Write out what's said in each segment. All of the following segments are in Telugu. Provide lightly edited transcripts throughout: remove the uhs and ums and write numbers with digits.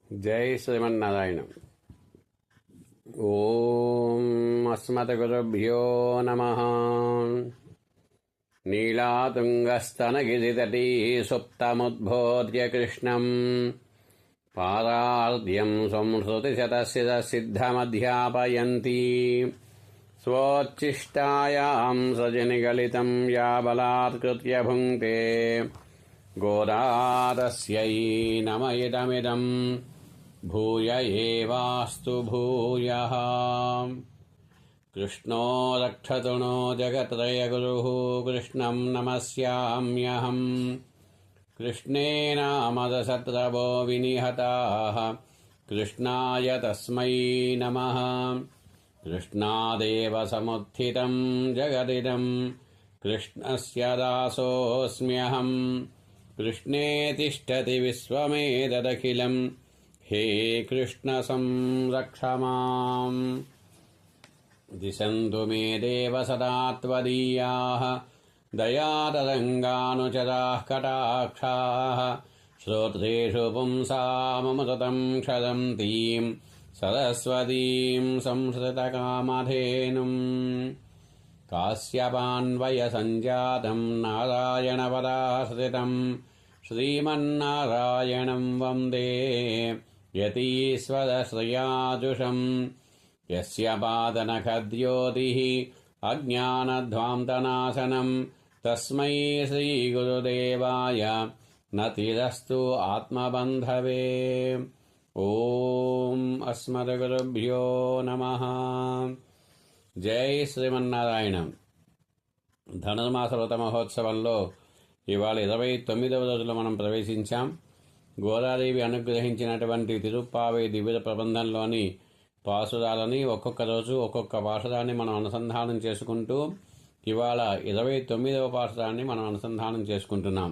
జై శ్రీమన్నారాయణ. ఓం అస్మద్గురుభ్యో నమః. నీలాతుంగస్తనగిరితటీ సుప్తముద్బోధ్య కృష్ణం పారార్ధ్యం సంశ్రుతిశతసిద్ధమధ్యాపయంతి స్వోచ్ఛిష్టాయాం సజనిగలితం యా బలాత్కృత్య భుంక్తే గోదాతస్యై నమ ఇదమిదం భూయ ఏవాస్తు భూయః. కృష్ణో రక్షతునో జగత్రయగురుః కృష్ణం నమస్యామ్యహం. కృష్ణే నామదశత్రవో వినిహతాః కృష్ణాయ తస్మై నమః. కృష్ణాదేవ సముత్థితం జగదిదం కృష్ణస్య దాసోऽస్మ్యహం. కృష్ణే తిష్టతి విశ్వమేతదఖిలం హే కృష్ణ సంరక్ష మాం. దిశంతు మే దేవ సదా త్వదీయాః దయాతరంగానుచరాః కటాక్షాః. శ్రోత్రేషు పుంసామమృతం క్షరంతీం సరస్వతీం సంశ్రితకామధేనుం. కాశ్యపాన్వయసంజాతం నారాయణపదాశ్రితం శ్రీమన్నారాయణం వందే యతీశ్వరశ్రయాజుషం. యస్య పాదనఖద్యోతిః అజ్ఞానధ్వాంతనాశనం తస్మై శ్రీగురుదేవాయ నతిరస్తు ఆత్మబంధవే. ఓం అస్మద్గురుభ్యో నమః. జై శ్రీమన్నారాయణ. ధనుర్మాస వ్రత మహోత్సవంలో ఇవాళ 29వ రోజులో మనం ప్రవేశించాం. గోదాదేవి అనుగ్రహించినటువంటి తిరుప్పావై దివ్య ప్రబంధంలోని పాసురాలని ఒక్కొక్క రోజు ఒక్కొక్క పాసురాన్ని మనం అనుసంధానం చేసుకుంటూ ఇవాళ 29వ పాసురాన్ని మనం అనుసంధానం చేసుకుంటున్నాం.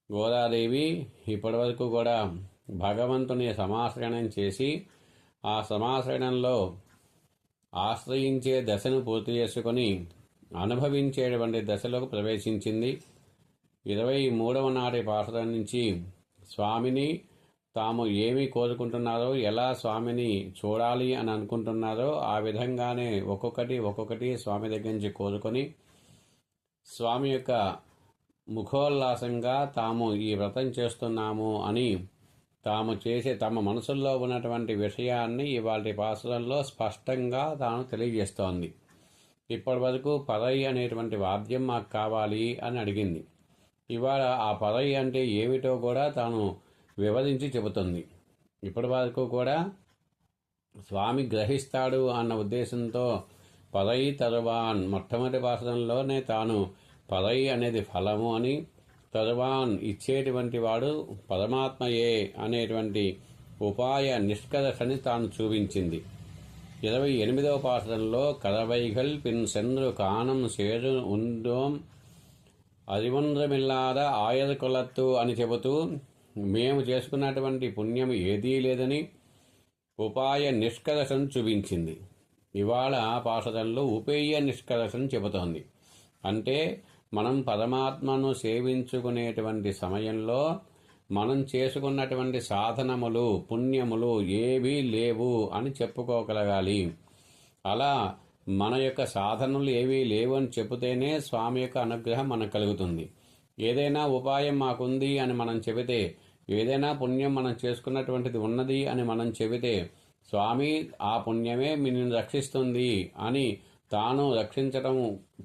గోదాదేవి ఇప్పటివరకు కూడా భగవంతుని సమాశ్రయణం చేసి ఆ సమాశ్రయణంలో ఆశ్రయించే దశను పూర్తి చేసుకొని అనుభవించేటువంటి దశలోకి ప్రవేశించింది. 23వ నాటి పాఠం నుంచి స్వామిని తాము ఏమి కోరుకుంటున్నారో, ఎలా స్వామిని చూడాలి అని అనుకుంటున్నారో ఆ విధంగానే ఒక్కొక్కటి స్వామి దగ్గర నుంచి కోరుకొని స్వామి యొక్క ముఖోల్లాసంగా తాము ఈ వ్రతం చేస్తున్నాము అని తాము చేసే తమ మనసుల్లో ఉన్నటువంటి విషయాన్ని ఇవాళ పాసురంలో స్పష్టంగా తాను తెలియజేస్తోంది. ఇప్పటి వరకు పరై అనేటువంటి వాద్యం మాకు కావాలి అని అడిగింది. ఇవాళ ఆ పరై అంటే ఏమిటో కూడా తాను వివరించి చెబుతుంది. ఇప్పటి వరకు కూడా స్వామి గ్రహిస్తాడు అన్న ఉద్దేశంతో పరై తరువాన్ మొట్టమొదటి పాసురంలోనే తాను పరై అనేది ఫలము అని, తరువాన్ ఇచ్చేటువంటి వాడు పరమాత్మయే అనేటువంటి ఉపాయ నిష్కర్షని తాను చూపించింది. 28వ పాఠంలో కరవైగల్ పిన్ సెంద్రు కానం సేరు ఉందోం అరివంద్రమిల్లాద ఆయర్ కొలత్తు అని చెబుతూ మేము చేసుకున్నటువంటి పుణ్యం ఏదీ లేదని ఉపాయ నిష్కర్షను చూపించింది. ఇవాళ పాఠంలో ఉపేయ నిష్కర్షను చెబుతోంది. అంటే మనం పరమాత్మను సేవించుకునేటువంటి సమయంలో మనం చేసుకున్నటువంటి సాధనములు పుణ్యములు ఏవీ లేవు అని చెప్పుకోగలగాలి. అలా మన యొక్క సాధనలు ఏవీ లేవు అని చెబితేనే స్వామి యొక్క అనుగ్రహం మనకు కలుగుతుంది. ఏదైనా ఉపాయం మాకుంది అని మనం చెబితే, ఏదైనా పుణ్యం మనం చేసుకున్నటువంటిది ఉన్నది అని మనం చెబితే స్వామి ఆ పుణ్యమే నిన్ను రక్షిస్తుంది అని తాను రక్షించడం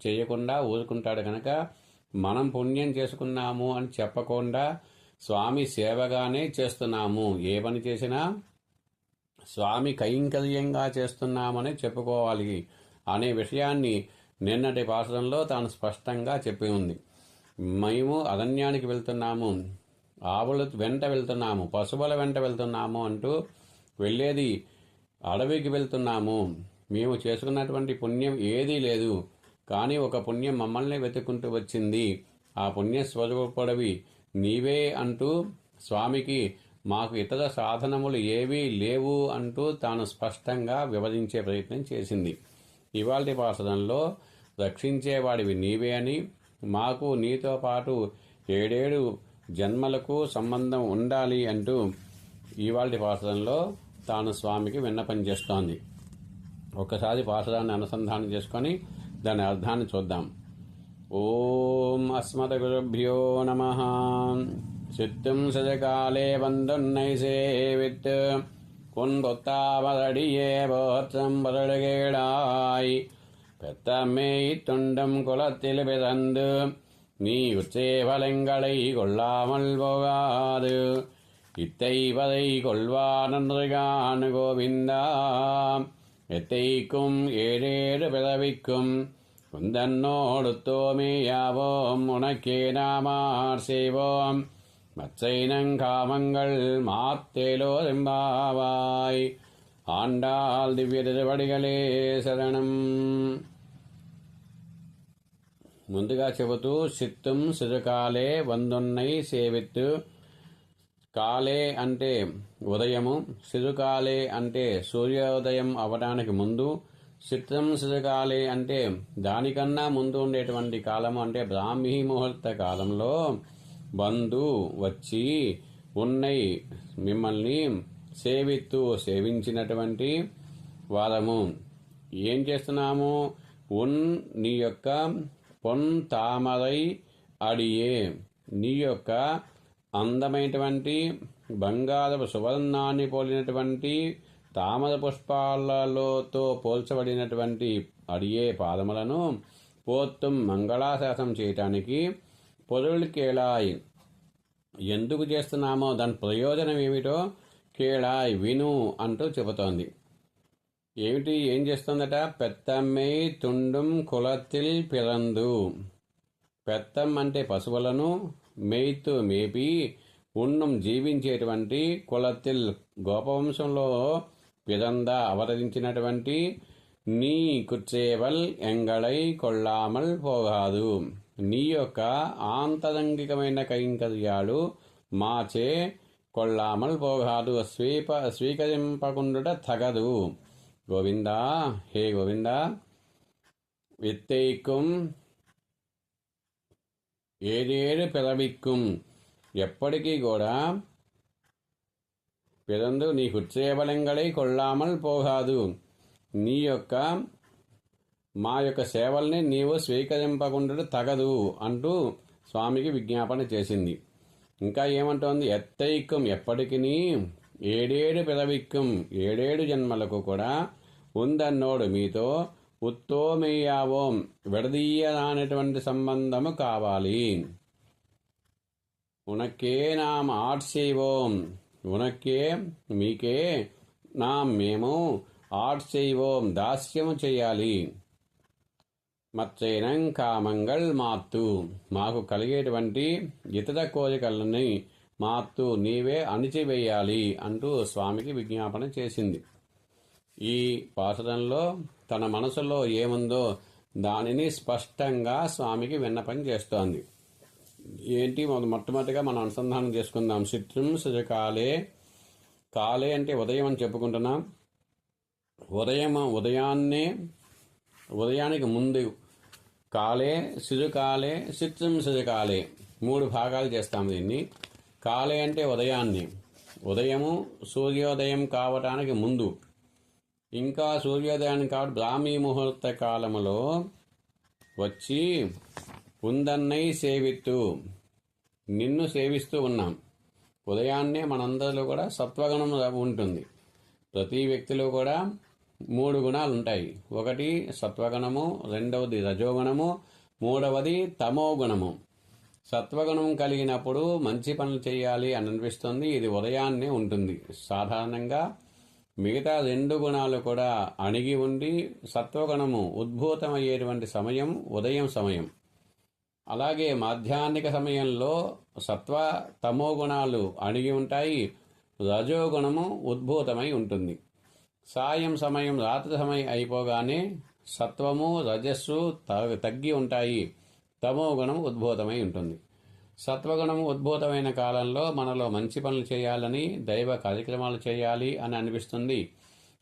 చేయకుండా ఊరుకుంటాడు. కనుక మనం పుణ్యం చేసుకున్నాము అని చెప్పకుండా స్వామి సేవగానే చేస్తున్నాము, ఏ పని చేసినా స్వామి కైంకర్యంగా చేస్తున్నామని చెప్పుకోవాలి అనే విషయాన్ని నిన్నటి పాఠంలో తాను స్పష్టంగా చెప్పి ఉంది. మేము అరణ్యానికి వెళ్తున్నాము, ఆవుల వెంట వెళ్తున్నాము, పశువుల వెంట వెళ్తున్నాము అంటూ వెళ్ళేది అడవికి వెళ్తున్నాము. మేము చేసుకున్నటువంటి పుణ్యం ఏదీ లేదు, కానీ ఒక పుణ్యం మమ్మల్ని వెతుక్కుంటూ వచ్చింది, ఆ పుణ్య స్వరూపుడవి నీవే అంటూ స్వామికి మాకు ఇతర సాధనములు ఏవీ లేవు అంటూ తాను స్పష్టంగా వివరించే ప్రయత్నం చేసింది. ఇవాల్టి పాఠంలో రక్షించేవాడివి నీవే అని, మాకు నీతో పాటు 7 జన్మలకు సంబంధం ఉండాలి అంటూ ఇవాళ పాసరంలో తాను స్వామికి విన్నపం చేస్తోంది. ఒక్కసారి పాసరాన్ని అనుసంధానం చేసుకొని దాని అర్థాన్ని చూద్దాం. ఓం అస్మద్గురుభ్యో నమః. சித்தும் சிறுகாலே வந்துன்னை சேவித்து பொன்பொத்தாமதடியே போற்றம் பொருளுகேடாய் பெத்தம்மே இத்துண்டம் குலத்தில் பிறந்து நீ உச்சேவலங்களை கொள்ளாமல் போகாது இத்தைவதை கொள்வானன்றுகான் கோவிந்தா. எத்தைக்கும் ஏழேழு பிறவிக்கும் குந்தன்னோடு தோமேயாவோம் உனக்கே நாமார் செய்வோம் மச்சைனங்காமங்கள் மாத்தேலோ செம்பாவாய். ஆண்டாள் திவ்ய திருவடிகளே శరణం. ముందుగా చెబుతూ సిత్తుం సిరుకాలే వందున్నై సేవిత్తు. కాలే అంటే ఉదయము, సిరుకాలే అంటే సూర్యోదయం అవడానికి ముందు, సిత్తం సిరుకాలే అంటే దానికన్నా ముందు ఉండేటువంటి కాలము అంటే బ్రాహ్మీ ముహూర్త కాలంలో బంధు వచ్చి ఉన్నై మిమ్మల్ని సేవిత్తు సేవించినటువంటి వారము. ఏం చేస్తున్నాము? నీ యొక్క పొన్ తామరై అడియే, నీ యొక్క అందమైనటువంటి బంగారపు సువర్ణాన్ని పోలినటువంటి తామర పుష్పాలతో పోల్చబడినటువంటి అడియే పాదములను పోత్తుం మంగళాశాసనం చేయటానికి పొరులు కేళాయ్. ఎందుకు చేస్తున్నామో దాని ప్రయోజనం ఏమిటో కేళాయ్ విను అంటూ చెబుతోంది. ఏం చేస్తుందట? పెత్తమ్మై తుండుం కులతిల్ పిరందు. పెత్తం అంటే పశువులను, మేయిత్తు మేపి, ఉన్నం జీవించేటువంటి, కులతిల్ గోపవంశంలో పిరంద అవతరించినటువంటి నీ కుచ్చేవల్ ఎంగళై కొల్లామల్ పోగాదు. నీ యొక్క ఆంతరంగికమైన కైంకర్యాలు మాచే కొల్లామల్ పోగాదు, స్వీకరింపకుండుట తగదు. గోవిందా, హే గోవిందా. విత్తైకుం ఏడేడు పిరవిక్కుం, ఎప్పటికీ కూడా పిరందు నీ కుచ్చేవలంగళై కొల్లామల్ పోగాదు. మా యొక్క సేవల్ని నీవు స్వీకరింపకుండా తగదు అంటూ స్వామికి విజ్ఞాపన చేసింది. ఇంకా ఏమంటోంది? ఎత్తైకం ఎప్పటికీ, ఏడేడు పిరవిక్కుం ఏడేడు జన్మలకు కూడా ఉందన్నోడు మీతో ఉత్తోమేయావోం విడదీయరానటువంటి సంబంధము కావాలి. ఉనకే నాం ఆడ్సేవోం, ఉనకే మీకే నాం మేము ఆడ్సేవోం దాస్యము చేయాలి. మచ్చైనం కామంగల్ మాత్తు, మాకు కలిగేటువంటి ఇతర కోరికలని మాత్తు నీవే అణిచివేయాలి అంటూ స్వామికి విజ్ఞాపన చేసింది. ఈ పాసురంలో తన మనసులో ఏముందో దానిని స్పష్టంగా స్వామికి విన్నపం చేస్తోంది. ఏంటి? మొట్టమొదటిగా మనం అనుసంధానం చేసుకుందాం. సిత్రం సిరుకాలే. కాలే అంటే ఉదయం అని చెప్పుకుంటున్నాం. ఉదయానికి ముందు కాలే, సిరుకాలే, సిత్రం సిరుకాలే, 3 భాగాలు చేస్తాం దీన్ని. కాలే అంటే ఉదయము సూర్యోదయం కావటానికి ముందు, ఇంకా సూర్యోదయానికి కాబట్టి బ్రాహ్మీ ముహూర్త కాలములో వచ్చి ఉందన్నై సేవిత్తు, నిన్ను సేవిస్తూ ఉన్నాం. ఉదయాన్నే మనందరిలో కూడా సత్వగుణం ఉంటుంది. ప్రతి వ్యక్తిలో కూడా 3 గుణాలు ఉంటాయి. ఒకటి సత్వగుణము, రెండవది రజోగుణము, మూడవది తమోగుణము. సత్వగుణం కలిగినప్పుడు మంచి పనులు చేయాలి అని అనిపిస్తుంది. ఇది ఉదయాన్నే ఉంటుంది. సాధారణంగా మిగతా 2 గుణాలు కూడా అణిగి ఉండి సత్వగుణము ఉద్భూతమయ్యేటువంటి సమయం ఉదయం సమయం. అలాగే మాధ్యాహ్నిక సమయంలో సత్వ తమో గుణాలు అణిగి ఉంటాయి, రజోగుణము ఉద్భూతమై ఉంటుంది. సాయం సమయం, రాత్రి సమయం అయిపోగానే సత్వము రజస్సు తగ్గి ఉంటాయి, తమో గుణం ఉద్భూతమై ఉంటుంది. సత్వగుణం ఉద్భూతమైన కాలంలో మనలో మంచి పనులు చేయాలని, దైవ కార్యక్రమాలు చేయాలి అని అనిపిస్తుంది.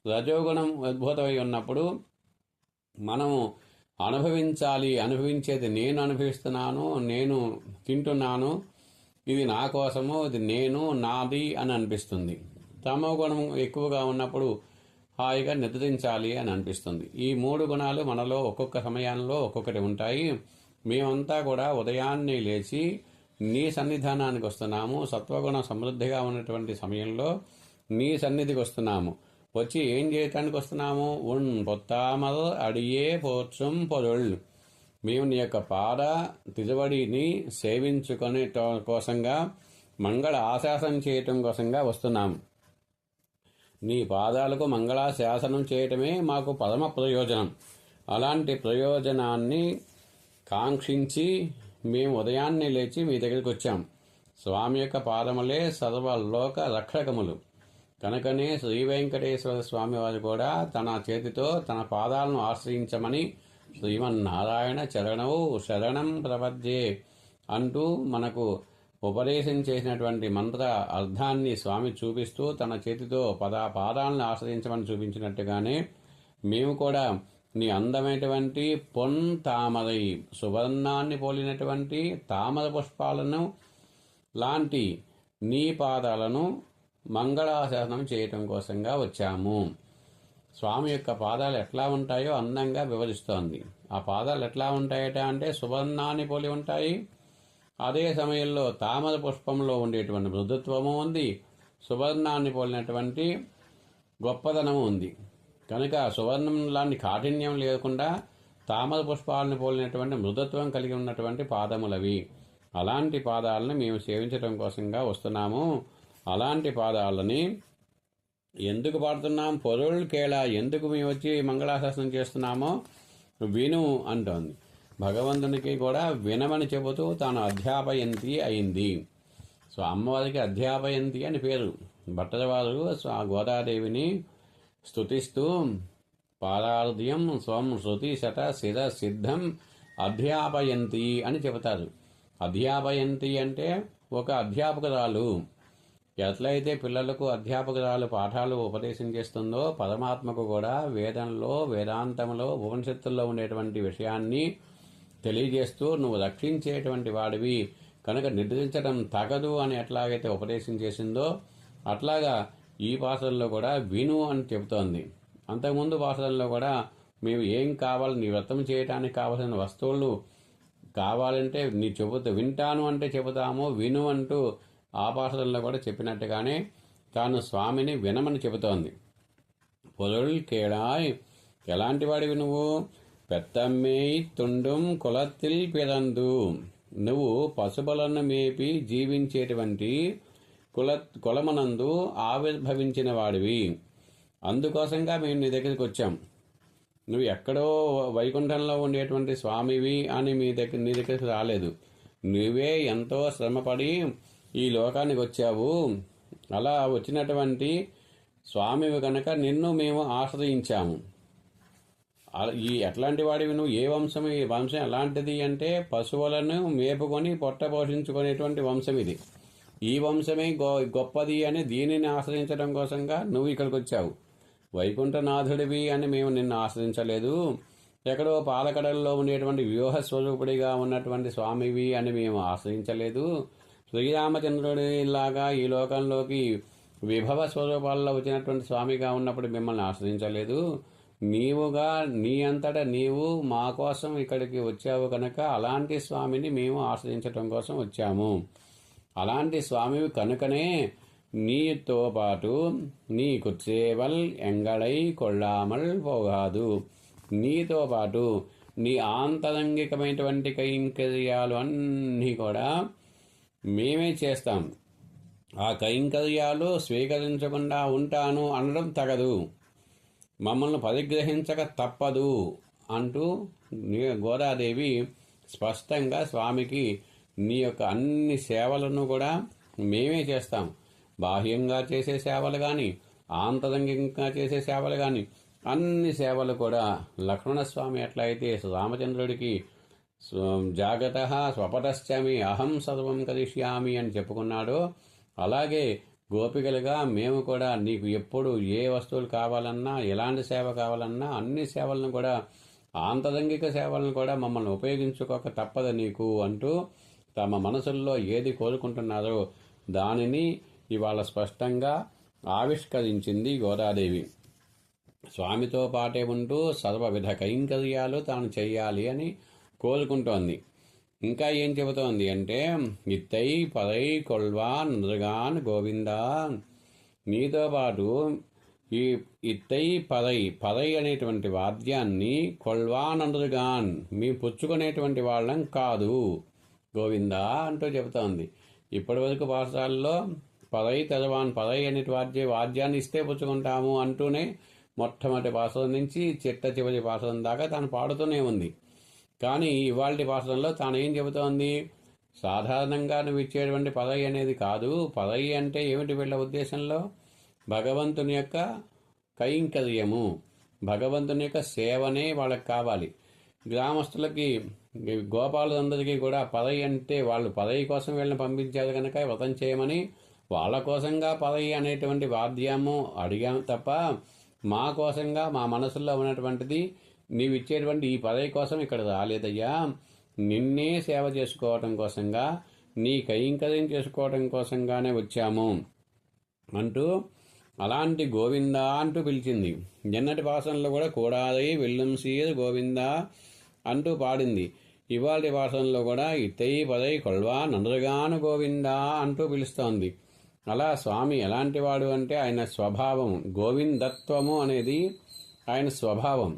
రజోగుణం ఉద్భూతమై ఉన్నప్పుడు మనము అనుభవించేది నేను అనుభవిస్తున్నాను, నేను తింటున్నాను, ఇది నా కోసము, ఇది నేను నాది అని అనిపిస్తుంది. తమో గుణం ఎక్కువగా ఉన్నప్పుడు హాయిగా నిద్రించాలి అని అనిపిస్తుంది. ఈ 3 గుణాలు మనలో ఒక్కొక్క సమయంలో ఒక్కొక్కటి ఉంటాయి. మేమంతా కూడా ఉదయాన్నే లేచి నీ సన్నిధానానికి వస్తున్నాము. సత్వగుణ సమృద్ధిగా ఉన్నటువంటి సమయంలో నీ సన్నిధికి వస్తున్నాము. వచ్చి ఏం చేయటానికి వస్తున్నాము? పొత్తామల్ అడియే పోర్చుం పొరుళ్. మేము నీ యొక్క పాద తిరువడిని సేవించుకునే కోసంగా మంగళ ఆశాసనం చేయటం కోసంగా వస్తున్నాము. నీ పాదాలకు మంగళాశాసనం చేయటమే మాకు పరమ ప్రయోజనం. అలాంటి ప్రయోజనాన్ని కాంక్షించి మేము ఉదయాన్నే లేచి మీ దగ్గరికి వచ్చాం. స్వామి యొక్క పాదములే సర్వలోక రక్షకములు. కనుకనే శ్రీ వెంకటేశ్వర స్వామి వారు కూడా తన చేతితో తన పాదాలను ఆశ్రయించమని శ్రీమన్నారాయణ చరణవు శరణం ప్రపద్యే అంటూ మనకు ఉపదేశం చేసినటువంటి మంత్ర అర్థాన్ని స్వామి చూపిస్తూ తన చేతితో పాదాలను ఆశ్రయించమని చూపించినట్టుగానే మేము కూడా నీ అందమైనటువంటి పొన్ తామరై సువర్ణాన్ని పోలినటువంటి తామర పుష్పాలను లాంటి నీ పాదాలను మంగళాశాసనం చేయటం కోసంగా వచ్చాము. స్వామి యొక్క పాదాలు ఎట్లా ఉంటాయో అందంగా వివరిస్తోంది. ఆ పాదాలు ఎట్లా ఉంటాయట అంటే సువర్ణాన్ని పోలి ఉంటాయి. అదే సమయంలో తామర పుష్పంలో ఉండేటువంటి మృదుత్వము ఉంది, సువర్ణాన్ని పోలినటువంటి గొప్పదనము ఉంది. కనుక సువర్ణం లాంటి కాఠిన్యం లేకుండా తామర పుష్పాలను పోలినటువంటి మృదుత్వం కలిగి ఉన్నటువంటి పాదములవి. అలాంటి పాదాలను మేము సేవించడం కోసంగా వస్తున్నాము. అలాంటి పాదాలని ఎందుకు పాడుతున్నాం? పొరుల్ కేళ, ఎందుకు మేము వచ్చి మంగళాశాసనం చేస్తున్నామో విను అంటోంది. భగవంతునికి కూడా వినమని చెబుతూ తాను అధ్యాపయంతి అయింది. సో అమ్మవారికి అధ్యాపయంతి అని పేరు. భట్టరవారు గోదాదేవిని స్తుతిస్తూ పాదార్ధ్యం స్వం శృతి శత శిర సిద్ధం అధ్యాపయంతి అని చెబుతారు. అధ్యాపయంతి అంటే ఒక అధ్యాపకురాలు. ఎట్లయితే పిల్లలకు అధ్యాపకురాలు పాఠాలు ఉపదేశం చేస్తుందో పరమాత్మకు కూడా వేదంలో, వేదాంతంలో, ఉపనిషత్తుల్లో ఉండేటువంటి విషయాన్ని తెలియజేస్తూ నువ్వు రక్షించేటువంటి వాడివి కనుక నిద్రించడం తగదు అని ఎట్లాగైతే ఉపదేశం చేసిందో అట్లాగా ఈ పాసనలో కూడా విను అని చెబుతోంది. అంతకుముందు పాసనలో కూడా మేము ఏం కావాలి, నీ వ్రతం చేయడానికి కావాల్సిన వస్తువులు కావాలంటే నీ వింటాను అంటే చెబుతాము, విను అంటూ ఆ పాసనలో కూడా చెప్పినట్టుగానే తాను స్వామిని వినమని చెబుతోంది. పొరుల్ కేళాయ్, ఎలాంటి వాడివి నువ్వు? పెత్తమ్మేయి తుండుం కులత్తిల్ పిరందు, నువ్వు పశువులను మేపి జీవించేటువంటి కులమునందు ఆవిర్భవించిన వాడివి. అందుకోసంగా మేము నీ దగ్గరికి వచ్చాం. నువ్వు ఎక్కడో వైకుంఠంలో ఉండేటువంటి స్వామివి అని నీ దగ్గరికి రాలేదు. నువ్వే ఎంతో శ్రమపడి ఈ లోకానికి వచ్చావు. అలా వచ్చినటువంటి స్వామివి కనుక నిన్ను మేము ఆశ్రయించాము. ఈ ఎట్లాంటి వాడివి నువ్వు? ఏ వంశం? ఈ వంశం ఎలాంటిది అంటే పశువులను మేపుకొని పొట్ట పోషించుకునేటువంటి వంశం ఇది. ఈ వంశమే గొప్పది అని దీనిని ఆశ్రయించడం కోసంగా నువ్వు ఇక్కడికి వచ్చావు. వైకుంఠనాథుడివి అని మేము నిన్ను ఆశ్రయించలేదు. ఎక్కడో పాలకడల్లో ఉండేటువంటి వ్యూహ స్వరూపుడిగా ఉన్నటువంటి స్వామివి అని మేము ఆశ్రయించలేదు. శ్రీరామచంద్రుడిలాగా ఈ లోకంలోకి విభవ స్వరూపాల్లో వచ్చినటువంటి స్వామిగా ఉన్నప్పుడు మిమ్మల్ని ఆశ్రయించలేదు. నీవుగా నీ అంతటా నీవు మా కోసం ఇక్కడికి వచ్చావు కనుక అలాంటి స్వామిని మేము ఆశ్రయించటం కోసం వచ్చాము. అలాంటి స్వామివి కనుకనే నీతో పాటు నీకు సేవల్ ఎంగళై కొళ్ళామల్ పోగాదు, నీతో పాటు నీ ఆంతరంగికమైనటువంటి కైంకర్యాలు అన్నీ కూడా మేమే చేస్తాం. ఆ కైంకర్యాలు స్వీకరించకుండా ఉంటాను అనడం తగదు, మమ్మల్ని పరిగ్రహించక తప్పదు అంటూ గోదాదేవి స్పష్టంగా స్వామికి నీ యొక్క అన్ని సేవలను కూడా మేమే చేస్తాం. బాహ్యంగా చేసే సేవలు కానీ, ఆంతరంగికంగా చేసే సేవలు కానీ, అన్ని సేవలు కూడా లక్ష్మణస్వామి ఎట్లయితే రామచంద్రుడికి జాగత స్వపటశ్చామి అహం సర్వం కరిష్యామి అని చెప్పుకున్నాడో అలాగే గోపికలుగా మేము కూడా నీకు ఎప్పుడు ఏ వస్తువులు కావాలన్నా, ఎలాంటి సేవ కావాలన్నా అన్ని సేవలను కూడా, ఆంతరంగిక సేవలను కూడా మమ్మల్ని ఉపయోగించుకోక తప్పదు నీకు అంటూ తమ మనసుల్లో ఏది కోరుకుంటున్నారో దానిని ఇవాళ స్పష్టంగా ఆవిష్కరించింది గోదాదేవి. స్వామితో పాటే ఉంటూ సర్వవిధ కైంకర్యాలు తాను చెయ్యాలి అని కోరుకుంటోంది. ఇంకా ఏం చెబుతోంది అంటే, ఇత్తై పదై కొల్వాన్ నృగాన్ గోవిందా, నీతో పాటు ఈ ఇత్తై పదై అనేటువంటి వాద్యాన్ని కొల్వాన్ నృగాన్ మీ పుచ్చుకునేటువంటి వాళ్ళం కాదు గోవిందా అంటూ చెబుతోంది. ఇప్పటి వరకు పాఠశాలలో పదై తెరవాన్ పదై అనే వాద్యాన్ని ఇస్తే పుచ్చుకుంటాము అంటూనే మొట్టమొదటి పాఠశాల నుంచి చివరి పాఠశాల దాకా తాను పాడుతూనే ఉంది. కానీ ఇవాళ పాఠశాలలో తాను ఏం చెబుతోంది, సాధారణంగా నువ్వు ఇచ్చేటువంటి పదవి అనేది కాదు. పదవి అంటే ఏమిటి వీళ్ళ ఉద్దేశంలో? భగవంతుని యొక్క కైంకర్యము, భగవంతుని యొక్క సేవనే వాళ్ళకి కావాలి. గ్రామస్తులకి గోపాలందరికీ కూడా పదవి అంటే వాళ్ళు పదవి కోసం వీళ్ళని పంపించారు కనుక వ్రతం చేయమని వాళ్ళ కోసంగా పదవి అనేటువంటి వాద్యము అడిగాము తప్ప మా కోసంగా మా మనసులో ఉన్నటువంటిది నీవిచ్చేటువంటి ఈ పదవి కోసం ఇక్కడ రాలేదయ్యా. నిన్నే సేవ చేసుకోవటం కోసంగా, నీ కైంకర్యం చేసుకోవటం కోసంగానే వచ్చాము అంటూ అలాంటి గోవిందా అంటూ పిలిచింది. నిన్నటి భాషల్లో కూడా కూడాదై వెల్లం సీర్ గోవిందా అంటూ పాడింది. ఇవాళ భాషల్లో కూడా ఇత్తై పదై కొల్వా నందగాను గోవిందా అంటూ పిలుస్తోంది. అలా స్వామి ఎలాంటి వాడు అంటే ఆయన స్వభావం, గోవిందత్వము అనేది ఆయన స్వభావం.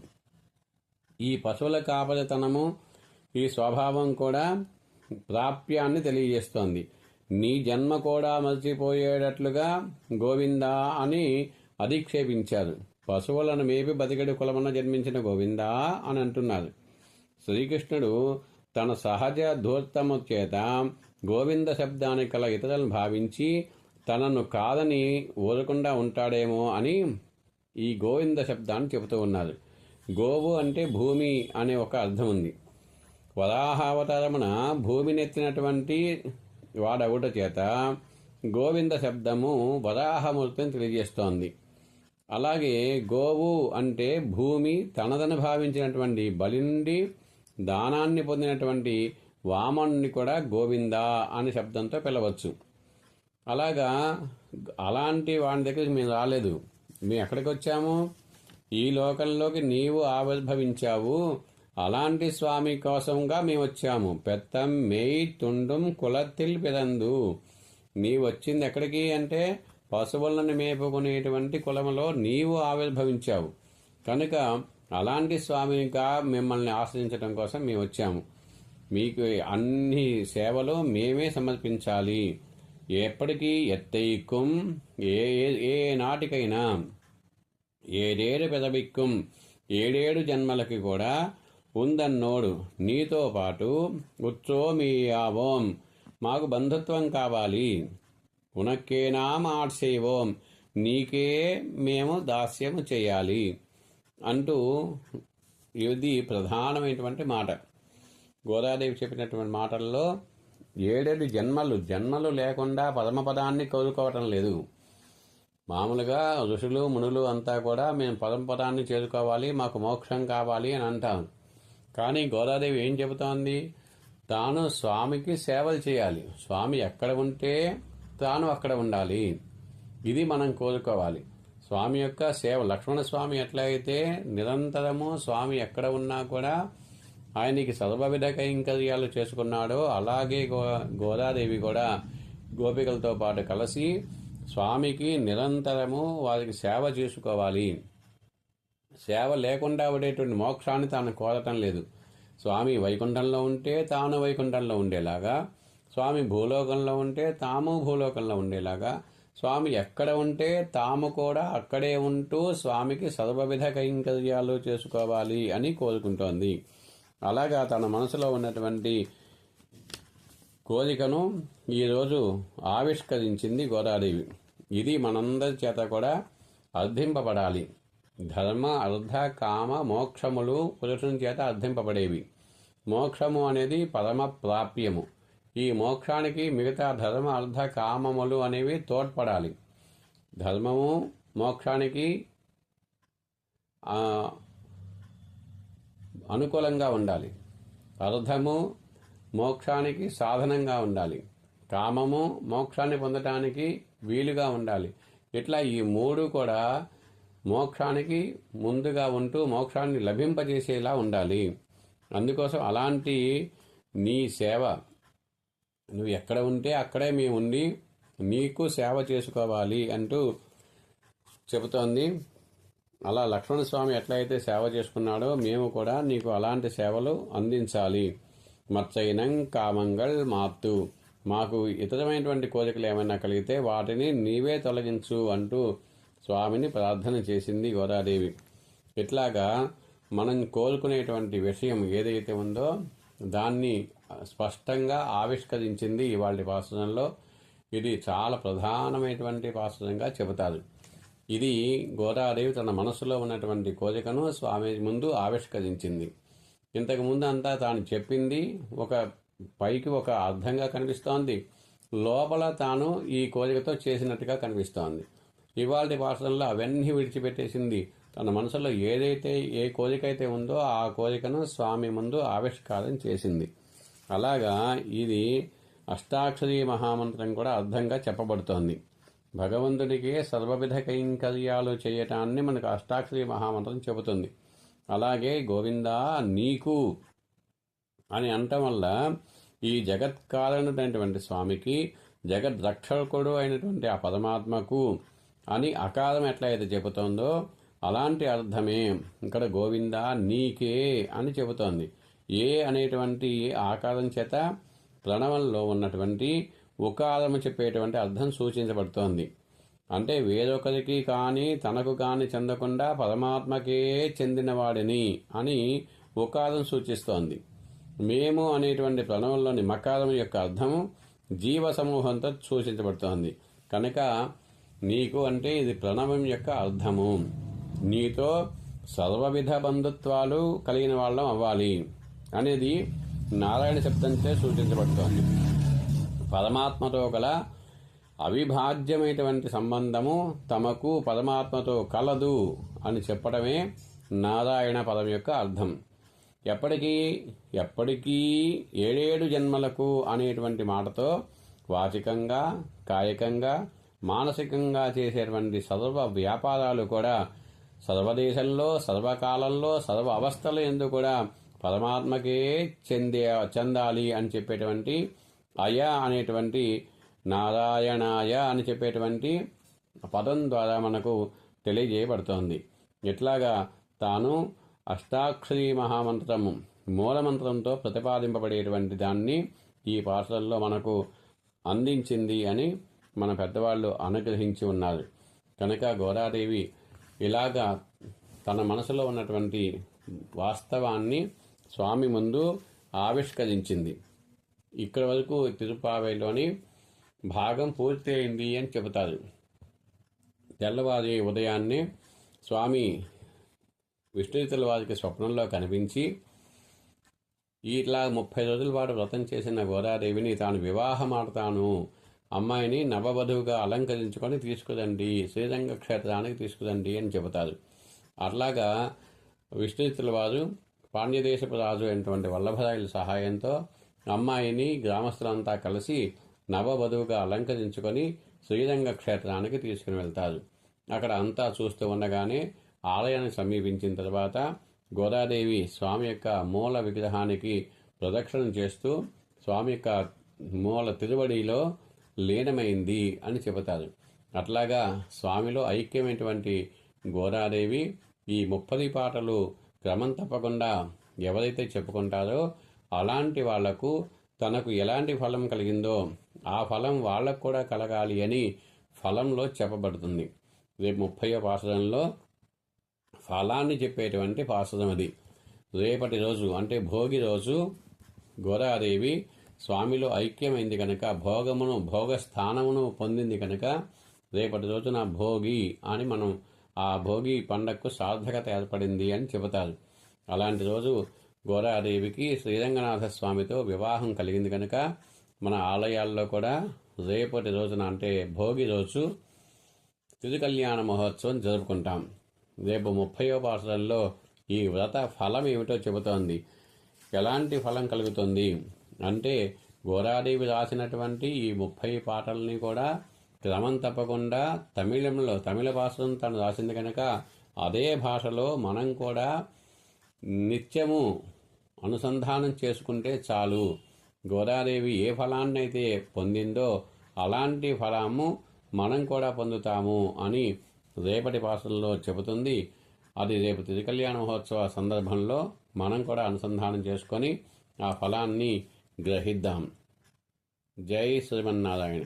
ఈ పశువుల కాపరితనము, ఈ స్వభావం కూడా ప్రాప్యాన్ని తెలియజేస్తోంది. నీ జన్మ కూడా మర్చిపోయేటట్లుగా గోవిందా అని అధిక్షేపించారు. పశువులను మేపి బతికడి కులమున జన్మించిన గోవిందా అని అంటున్నారు. శ్రీకృష్ణుడు తన సహజ ధూర్తము చేత గోవింద శబ్దానికి కల ఇతరులను భావించి తనను కాదని ఊరకుండా ఉంటాడేమో అని ఈ గోవింద శబ్దాన్ని చెబుతూ ఉన్నారు. గోవు అంటే భూమి అనే ఒక అర్థం ఉంది. వరాహావతారమున భూమినెత్తినటువంటి వాడవుట చేత గోవింద శబ్దము వరాహమూర్తిని తెలియజేస్తోంది. అలాగే గోవు అంటే భూమి తనదని భావించినటువంటి బలి నుండి దానాన్ని పొందినటువంటి వామనుని కూడా గోవిందా అనే శబ్దంతో పిలవచ్చు. అలాంటి వాడి దగ్గరికి మేము రాలేదు. మేము ఎక్కడికి వచ్చాము? ఈ లోకంలోకి నీవు ఆవిర్భవించావు, అలాంటి స్వామి కోసంగా మేము వచ్చాము. పెత్తం మేయి తుండుం కులత్తిల్ పిదందు. నీవు వచ్చింది ఎక్కడికి అంటే పశువులను మేపుకునేటువంటి కులములో నీవు ఆవిర్భవించావు కనుక అలాంటి స్వామిగా మిమ్మల్ని ఆశ్రయించడం కోసం మేము వచ్చాము. మీకు అన్ని సేవలు మేమే సమర్పించాలి. ఎప్పటికీ ఎత్తైకుం ఏ నాటికైనా ఏడేడు పెదవిక్కుం 7 జన్మలకి కూడా ఉందన్నోడు నీతో పాటు ఉచ్చోమీయావోం మాకు బంధుత్వం కావాలి. ఉనక్కేనాం ఆడ్సేవోం నీకే మేము దాస్యము చేయాలి అంటూ ఇది ప్రధానమైనటువంటి మాట. గోదాదేవి చెప్పినటువంటి మాటల్లో 7 జన్మలు లేకుండా పరమపదాన్ని కోరుకోవటం లేదు. మామూలుగా ఋషులు మునులు అంతా కూడా మేము పరమపదాన్ని చేరుకోవాలి, మాకు మోక్షం కావాలి అని అంటాం. కానీ గోదాదేవి ఏం చెబుతోంది? తాను స్వామికి సేవలు చేయాలి. స్వామి ఎక్కడ ఉంటే తాను అక్కడ ఉండాలి. ఇది మనం కోరుకోవాలి. స్వామి యొక్క సేవ, లక్ష్మణస్వామి ఎట్లా అయితే నిరంతరము స్వామి ఎక్కడ ఉన్నా కూడా ఆయనకి సర్వవిధ కైంకర్యాలు చేసుకున్నాడో అలాగే గోదాదేవి కూడా గోపికలతో పాటు కలిసి స్వామికి నిరంతరము వారికి సేవ చేసుకోవాలి. సేవ లేకుండా ఉండేటువంటి మోక్షాన్ని తాను కోరటం లేదు. స్వామి వైకుంఠంలో ఉంటే తాను వైకుంఠంలో ఉండేలాగా, స్వామి భూలోకంలో ఉంటే తాము భూలోకంలో ఉండేలాగా, స్వామి ఎక్కడ ఉంటే తాము కూడా అక్కడే ఉంటూ స్వామికి సర్వవిధ కైంకర్యాలు చేసుకోవాలి అని కోరుకుంటోంది. అలాగా తన మనసులో ఉన్నటువంటి కోరికను ఈరోజు ఆవిష్కరించింది గోదాదేవి. ఇది మనందరి చేత కూడా అర్థింపబడాలి. ధర్మ అర్థ కామ మోక్షములు పురుషుని చేత అర్థింపబడేవి. మోక్షము అనేది పరమ ప్రాప్యము. ఈ మోక్షానికి మిగతా ధర్మ అర్థ కామములు అనేవి తోడ్పడాలి. ధర్మము మోక్షానికి అనుకూలంగా ఉండాలి. అర్థము మోక్షానికి సాధనంగా ఉండాలి. కామము మోక్షాన్ని పొందటానికి వీలుగా ఉండాలి. ఇట్లా ఈ మూడు కూడా మోక్షానికి ముందుగా ఉంటూ మోక్షాన్ని లభింపజేసేలా ఉండాలి. అందుకోసం అలాంటి నీ సేవ నువ్వు ఎక్కడ ఉంటే అక్కడే మేము ఉండి నీకు సేవ చేసుకోవాలి అంటూ చెబుతోంది. అలా లక్ష్మణస్వామి ఎట్లయితే సేవ చేసుకున్నాడో మేము కూడా నీకు అలాంటి సేవలు అందించాలి. మత్సైనం కామంగల్ మాత్తు, మాకు ఇతరమైనటువంటి కోరికలు ఏమైనా కలిగితే వాటిని నీవే తొలగించు అంటూ స్వామిని ప్రార్థన చేసింది గోదాదేవి. ఇట్లాగా మనం కోరుకునేటువంటి విషయం ఏదైతే ఉందో దాన్ని స్పష్టంగా ఆవిష్కరించింది ఇవాళ పాసురంలో. ఇది చాలా ప్రధానమైనటువంటి పాసురంగా చెబుతారు. ఇది గోదాదేవి తన మనసులో ఉన్నటువంటి కోరికను స్వామి ముందు ఆవిష్కరించింది. ఇంతకుముందు అంతా తాను చెప్పింది ఒక పైకి ఒక అర్థంగా కనిపిస్తోంది, లోపల తాను ఈ కోరికతో చేసినట్టుగా కనిపిస్తోంది. ఇవాళ పాఠంలో అవన్నీ విడిచిపెట్టేసింది. తన మనసులో ఏదైతే ఏ కోరిక అయితే ఉందో ఆ కోరికను స్వామి ముందు ఆవిష్కారం చేసింది. అలాగా ఇది అష్టాక్షరీ మహామంత్రం కూడా అర్థంగా చెప్పబడుతోంది. భగవంతుడికి సర్వవిధ కైంకర్యాలు చేయటాన్ని మనకు అష్టాక్షరీ మహామంత్రం చెబుతుంది. అలాగే గోవిందా నీకు అని అనటం వల్ల ఈ జగత్కారణమైనటువంటి స్వామికి, జగద్రక్షకుడు అయినటువంటి ఆ పరమాత్మకు అని అకారం ఎట్లయితే చెబుతోందో అలాంటి అర్థమే ఇక్కడ గోవిందా నీకే అని చెబుతోంది. ఏ అనేటువంటి ఆకారం చేత ప్రణవంలో ఉన్నటువంటి ఉకారము చెప్పేటువంటి అర్థం సూచించబడుతోంది. అంటే వేరొకరికి కానీ తనకు కానీ చెందకుండా పరమాత్మకే చెందినవాడిని అని ఉకారం సూచిస్తోంది. మేము అనేటువంటి ప్రణవంలోని మకారం యొక్క అర్థము జీవ సమూహంతో సూచించబడుతోంది. కనుక నీకు అంటే ఇది ప్రణవం యొక్క అర్థము. నీతో సర్వవిధ బంధుత్వాలు కలిగిన వాళ్ళం అవ్వాలి అనేది నారాయణ శబ్దంతో సూచించబడుతోంది. పరమాత్మతో గల అవిభాజ్యమైనటువంటి సంబంధము తమకు పరమాత్మతో కలదు అని చెప్పడమే నారాయణ పదం యొక్క అర్థం. ఎప్పటికీ 7 జన్మలకు అనేటువంటి మాటతో వాచికంగా, కాయకంగా, మానసికంగా చేసేటువంటి సర్వ వ్యాపారాలు కూడా సర్వదేశంలో, సర్వకాలంలో, సర్వ అవస్థల యందు కూడా పరమాత్మకే చెందాలి అని చెప్పేటువంటి అయ అనేటువంటి నారాయణాయ అని చెప్పేటువంటి పదం ద్వారా మనకు తెలియజేయబడుతోంది. ఇట్లాగా తాను అష్టాక్షరీ మహామంత్రము మూలమంత్రంతో ప్రతిపాదింపబడేటువంటి దాన్ని ఈ పాఠంలో మనకు అందించింది అని మన పెద్దవాళ్ళు అనుగ్రహించి ఉన్నారు. కనుక గోదాదేవి ఇలాగా తన మనసులో ఉన్నటువంటి వాస్తవాన్ని స్వామి ముందు ఆవిష్కరించింది. ఇక్కడ వరకు తిరుపావైలోని భాగం పూర్తి అయింది అని చెబుతారు. తెల్లవారి ఉదయాన్నే స్వామి విష్ణుతుల వారికి స్వప్నంలో కనిపించి ఇట్లా 30 రోజుల పాటు వ్రతం చేసిన గోదాదేవిని తాను వివాహమాడతాను, అమ్మాయిని నవవధువుగా అలంకరించుకొని తీసుకురండి, శ్రీరంగ క్షేత్రానికి తీసుకురండి అని చెబుతారు. అట్లాగా విష్ణుతుల వారు పాండ్యదేశపు రాజు అయినటువంటి వల్లభరాయల సహాయంతో అమ్మాయిని గ్రామస్తులంతా కలిసి నవవధువుగా అలంకరించుకొని శ్రీరంగ క్షేత్రానికి తీసుకుని వెళ్తారు. అక్కడ అంతా చూస్తూ ఉండగానే ఆలయాన్ని సమీపించిన తర్వాత గోదాదేవి స్వామి యొక్క మూల విగ్రహానికి ప్రదక్షిణం చేస్తూ స్వామి యొక్క మూల తిరువడిలో లీనమైంది అని చెబుతారు. అట్లాగా స్వామిలో ఐక్యమైనటువంటి గోదాదేవి ఈ 30 పాటలు క్రమం తప్పకుండా ఎవరైతే చెప్పుకుంటారో అలాంటి వాళ్లకు తనకు ఎలాంటి ఫలం కలిగిందో ఆ ఫలం వాళ్లకు కూడా కలగాలి అని ఫలంలో చెప్పబడుతుంది. రేపు 30వ పాసురంలో ఫలాన్ని చెప్పేటువంటి పాసురం అది. రేపటి రోజు అంటే భోగి రోజు గోదాదేవి స్వామిలో ఐక్యమైంది కనుక భోగస్థానమును పొందింది కనుక రేపటి రోజున భోగి అని మనం ఆ భోగి పండగకు సార్థకత ఏర్పడింది అని చెబుతారు. అలాంటి రోజు గోదాదేవికి శ్రీరంగనాథ స్వామితో వివాహం కలిగింది కనుక మన ఆలయాల్లో కూడా రేపటి రోజున అంటే భోగి రోజు తిరుకల్యాణ మహోత్సవం జరుపుకుంటాం. రేపు 30వ పాసురంలో ఈ వ్రత ఫలం ఏమిటో చెబుతోంది. ఎలాంటి ఫలం కలుగుతుంది అంటే గోదాదేవి రాసినటువంటి ఈ 30 పాటల్ని కూడా క్రమం తప్పకుండా తమిళ భాషను తను రాసింది కనుక అదే భాషలో మనం కూడా నిత్యము అనుసంధానం చేసుకుంటే చాలు. గోదాదేవి ఏ ఫలాన్నైతే పొందిందో అలాంటి ఫలము మనం కూడా పొందుతాము అని రేపటి భాషల్లో చెబుతుంది. అది రేపు తిరుకల్యాణ మహోత్సవ సందర్భంలో మనం కూడా అనుసంధానం చేసుకొని ఆ ఫలాన్ని గ్రహిద్దాం. జై శ్రీమన్నారాయణ.